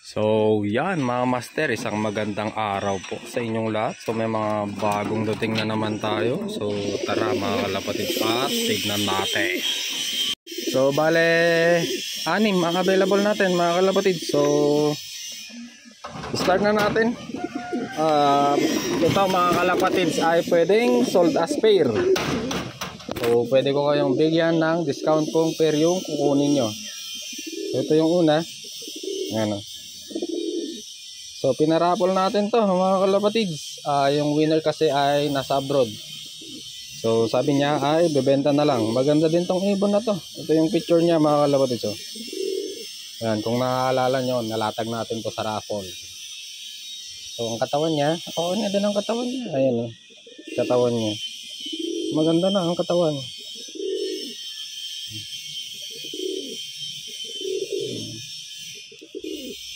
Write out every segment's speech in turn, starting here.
So yan mga master, isang magandang araw po sa inyong lahat. So may mga bagong dating na naman tayo. So tara mga kalapatid at tignan natin. So bale, anim ang available natin mga kalapatid. So start na natin. Ito mga kalapatids ay pwedeng sold as pair. So pwede ko kayong bigyan ng discount kung pair yung kukunin nyo. So, ito yung una. Ayan o. So pinarapol natin to mga kalapatids. Yung winner kasi ay nasa abroad. So sabi niya ay bebenta na lang. Maganda din tong ibon na to. Ito yung picture niya mga kalapatids. So, ayan, kung naaalala nyo, nalatag natin to sa raffle. So ang katawan niya, okay na din ang katawan niya. Ayan o, katawan niya. Maganda na ang katawan.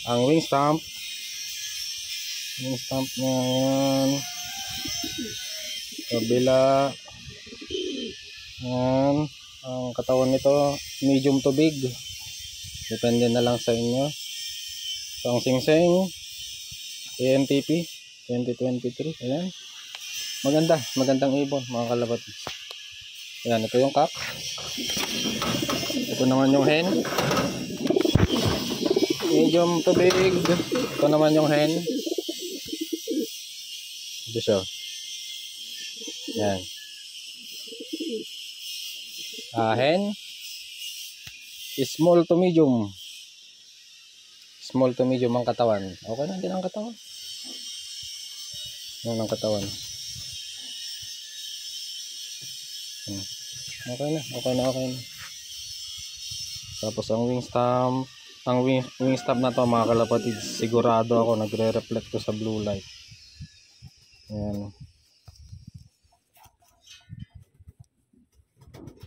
Ang wing stamp na yan, kabila yan. Ang katawan nito medium to big, depende na lang sa inyo. So ang singsing ANTP 2023. ayan, magandang ibon mga kalapatids. Ayan, ito yung cock, ito naman yung hen, medium to big. Ito naman yung hen. Ito siya. Yan. Hen. Small to medium. Small to medium ang katawan. Okay na din ang katawan. Yan ang katawan. Okay na. Tapos ang wing stamp. Ang wing stamp na to mga kalapatids, sigurado ako nagre-reflect to sa blue light. Ayan.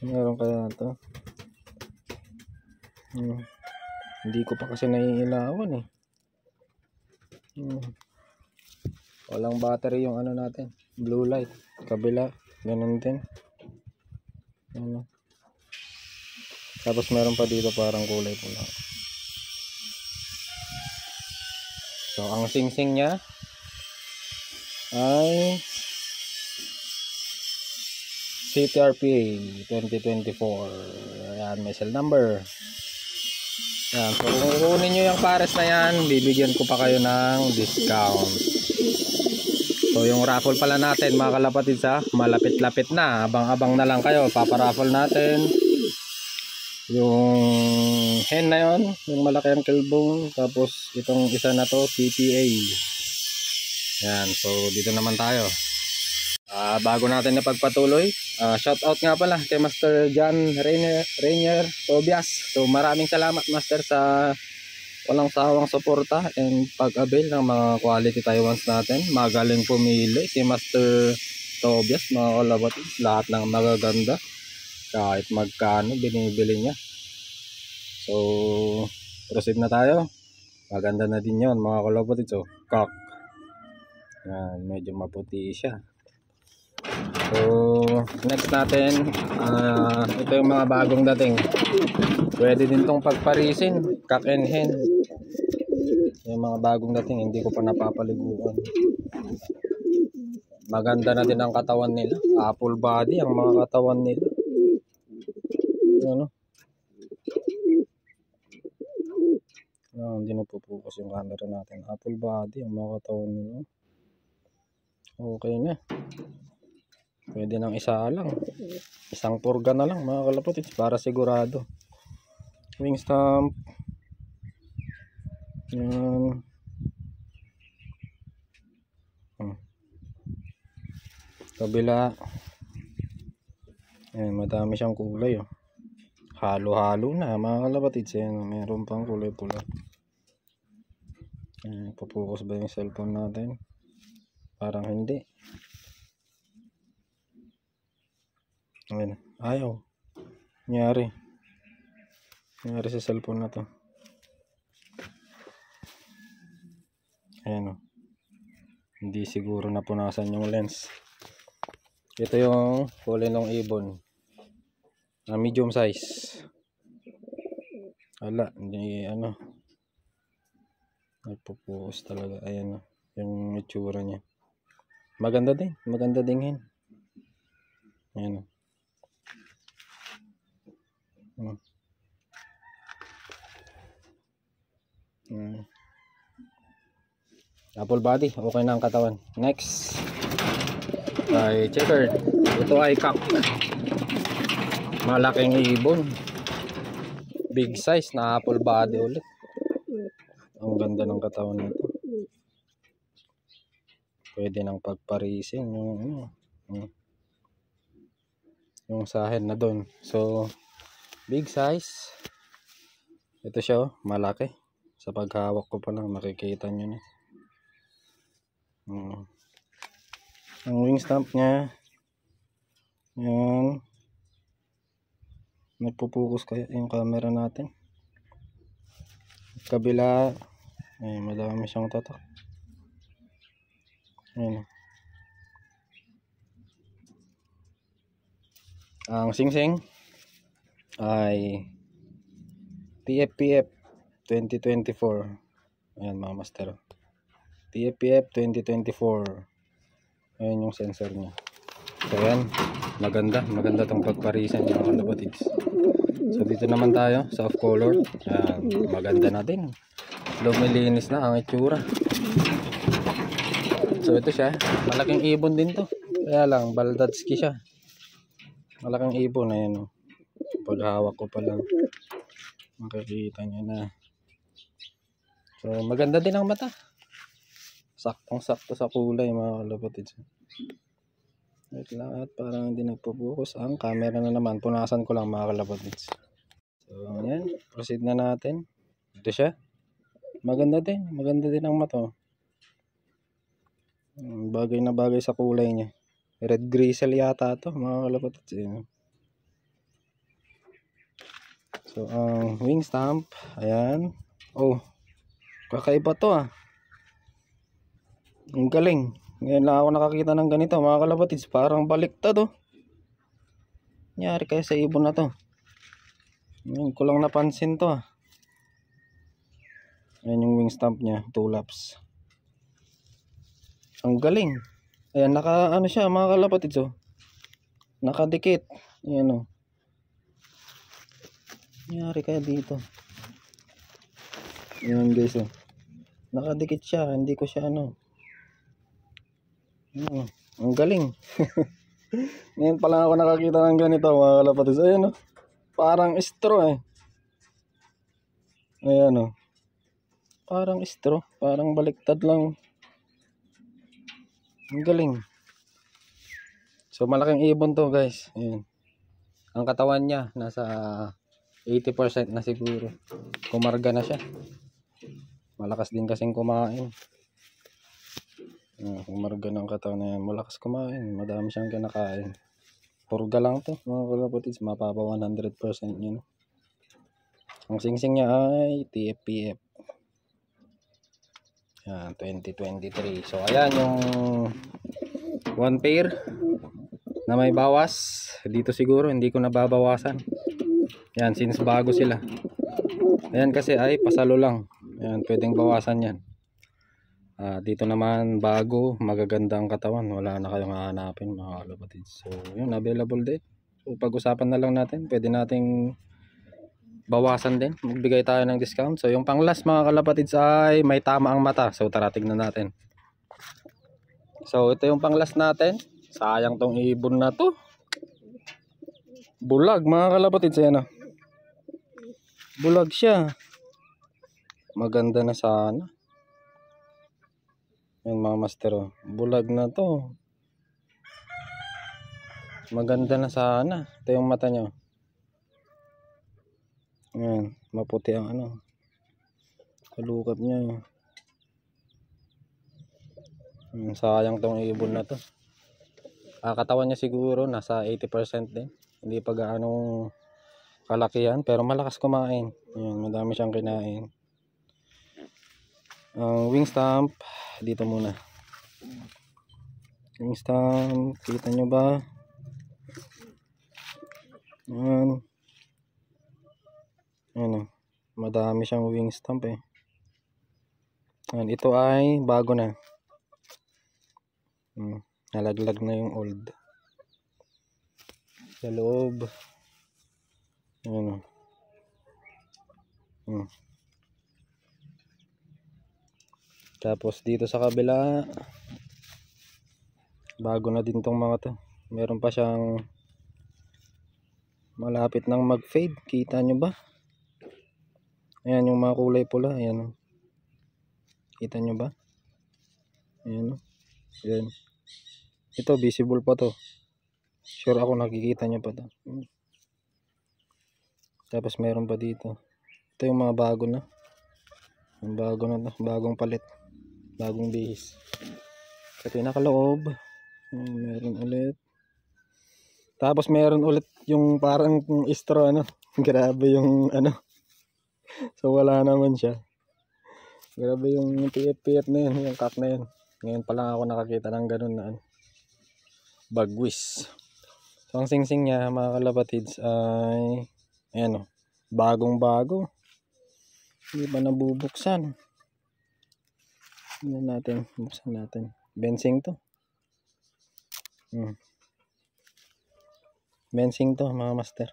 Meron kaya to? Hindi ko pa kasi naiilawan eh. Walang battery yung ano natin, blue light. Kabila, ganun din. Ayan. Tapos meron pa dito parang kulay pula. So ang singsing niya ay CTRPA 2024. Ayan, may cell number. Ayan, so kung kukunin nyo yung pares na yan, bibigyan ko pa kayo ng discount. So yung raffle pala natin mga kalapatids ha, malapit-lapit na. Abang-abang na lang kayo, paparaffle natin yung hen na yon, yung malaki ang kilbong. Tapos itong isa na to PPA. Yan, so dito naman tayo. Bago natin na pagpatuloy, shout out nga pala kay Master John Rainier Tobias. So maraming salamat Master sa walang sawang suporta and pag-avail ng mga quality Taiwans natin. Magaling pumili si Master Tobias mga kalapatids, lahat ng magaganda. Kahit magkano binibili niya. So proceed na tayo. Maganda na din yon mga kalapatids. So cock. Yan, medyo maputi siya. So next natin, ito yung mga bagong dating. Pwede din tong pagparisin, cock and hen. Yung mga bagong dating, hindi ko pa napapaliguan. Maganda na din ang katawan nila. Apple body ang mga katawan nila. Ano? Hindi na pupukas yung camera natin. Apple body ang mga katawan nila. Okay na. Pwede nang isa lang. Isang purga na lang mga kalapatids para sigurado. Wing stamp. Yan. Kabila. Ayan, madami siyang kulay oh. Halo-halo na mga kalapatids. Ayan, mayroon pang kulay pula. Ayan, papukas ba yung cellphone natin? Parang hindi. Ayan, ayaw. Nangyari sa cellphone na to. Ayan o. Hindi siguro napunasan yung lens. Ito yung kulay ng ibon. Medium size. Ala, hindi ano. Nagpo-focus talaga. Ayan, yung itsura niya. Maganda din yan. Ayan. Apple body, okay na ang katawan. Next ay checkered. Ito ay cock. Malaking ibon. Big size na apple body ulit. Ang ganda ng katawan nito. Pwede nang pagparisin yung sahid na doon. So big size. Ito siya, malaki. Sa paghawak ko pa lang makikita nyo na. Ang wing stamp niya, yan. Nagpo-focus kaya yung camera natin. Kabila, ay madami siyang tatak. Ayan. Ang singsing ay TFPF 2024. Ayan mga master. TFPF 2024. Ayan yung sensor niya. So ayan, maganda tong pagparisan niya mga kapatids. So dito naman tayo sa off color. Ayan, maganda na din. Lumilinis na ang itsura. So ito siya, malaking ibon din to. Kaya lang Baldadski siya. Malaking ibon na yan. Pag hawak ko pa lang makikita niya na. So maganda din ang mata. Saktong sakto sa kulay mga kalapatids. Wait lang at parang hindi nagpo-focus ang camera na naman. Punasan ko lang mga kalapatids. So ayan, proceed na natin. Ito siya. Maganda din ang mata. Bagay na bagay sa kulay niya. Red grizzle yata to mga kalapatids. So ang wing stamp, ayan. Oh, kakaiba to Ang galing. Ngayon lang ako nakakita ng ganito mga kalapatids. Parang baliktad Nangyari kaya sa ibon na to. Ngayon ko lang napansin to Ayan yung wing stamp niya, tulaps. Ang galing. Ayan, ano siya mga kalapatids nakadikit. Ayan Nangyari kaya dito. Ayan guys nakadikit siya. Hindi ko siya ang galing. Ngayon pa lang ako nakakita ng ganito mga kalapatids. Ayan parang straw Ayan parang straw. Parang baliktad lang. Ang galing. So malaking ibon to guys. Ayan. Ang katawan niya nasa 80% na siguro. Kumarga na siya. Malakas din kasing kumain. Kumarga ng katawan na yan. Malakas kumain. Madami siyang kinakain. Purga lang to mga kalapatids. Mapapa 100% yun. Ang singsing niya ay TFPF. Yan, 2023. So ayan yung one pair na may bawas. Dito siguro hindi ko nababawasan. Yan, since bago sila. Ayan kasi ay pasalo lang. Ayan, pwedeng bawasan yan. Dito naman bago, magaganda ang katawan. Wala na kayong hahanapin mga kalapatids. So yun, available din. So pag-usapan na lang natin. Pwede nating bawasan din. Magbigay tayo ng discount. So yung pang last mga kalapatids ay may tama ang mata. So tara tignan natin. So ito yung pang last natin. Sayang tong ibon na to. Bulag mga kalapatids. Ayan bulag siya. Maganda na sana. Ayan mga master bulag na to. Maganda na sana. Ito yung mata nyo. Ayan, maputi ang kalukap niya. Sayang tong ibon na to. Katawan niya siguro nasa 80% din. Hindi pa gaano kalakihan pero malakas kumain. Ayan, madami siyang kinain. Ang wing stamp dito muna. Wing stamp, kita nyo ba? Ayan. Ayan madami siyang wing stamp Ayan, ito ay bago na. Nalaglag na yung old. Sa loob. Ayan. Tapos dito sa kabila, bago na din tong mga to. Meron pa siyang malapit nang mag-fade. Kita nyo ba? Ayan yung mga kulay pula. Ayan. Kita nyo ba? Ayan. Ayan. Ito visible pa to. Sure ako nakikita nyo pa to. Tapos meron pa dito. Ito yung mga bago na. Yung bago na to. Bagong palit. Bagong bihis. Ito yung nakaloob. Meron ulit. Tapos meron ulit yung parang straw ano. Grabe yung ano. So wala naman siya. Grabe yung piyet-piyet na yun. Yung cock na yun. Ngayon pa lang ako nakakita ng ganun na ano. Bagwis. So ang singsing niya mga kalapatids ay ayan o. Bagong bago. Hindi pa nabubuksan. Ano natin? Buksan natin. Bensing to. Bensing to mga master.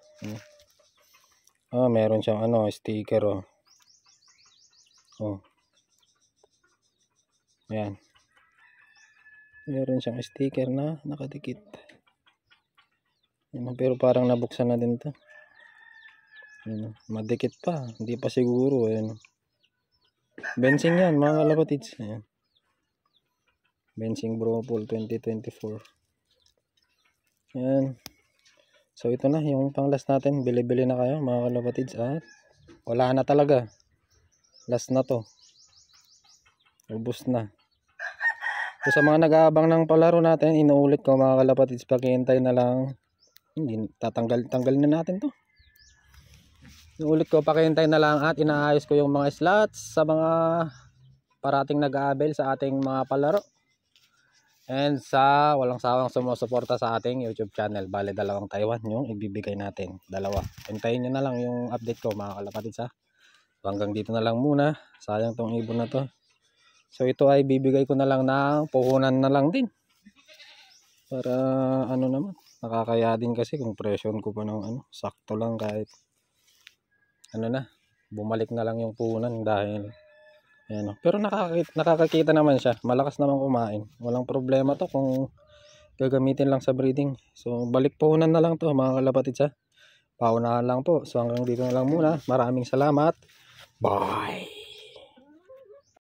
Oh, meron siyang ano, sticker oh. Oh. Ayan. Meron siyang sticker na nakadikit. Ayan, pero parang nabuksan na din to. Ayan, madikit pa. Hindi pa siguro. Ayan. Bensing yan mga kalapatids. Ayan. Bensing Browpool 2024. Ayan. So ito na yung pang last natin. Bili-bili na kayo mga kalapatids. At wala na talaga. Last na to. Ubus na. So sa mga nag-aabang ng palaro natin, inuulit ko mga kalapatids, paghihintay na lang. Hindi tatanggal na natin to. Inuulit ko, paghihintay na lang at inaayos ko yung mga slots sa mga parating nag-aabel sa ating mga palaro. And sa walang sawang sumusuporta sa ating YouTube channel. Bale, 2 Taiwan yung ibibigay natin. 2. Hintayin nyo na lang yung update ko mga kalapatids ha. So, hanggang dito na lang muna. Sayang tong ibon na to. So ito ay bibigay ko na lang ng puhunan na lang din. Para ano naman. Nakakaya din kasi kung presyon ko pa ng ano. Sakto lang kahit ano na. Bumalik na lang yung puhunan dahil ayan, pero nakakakita naman siya. Malakas naman kumain. Walang problema to kung gagamitin lang sa breeding. So balik puhunan na lang to mga kalapatids ha. Paunahan lang po. So hanggang dito na lang muna. Maraming salamat. Bye.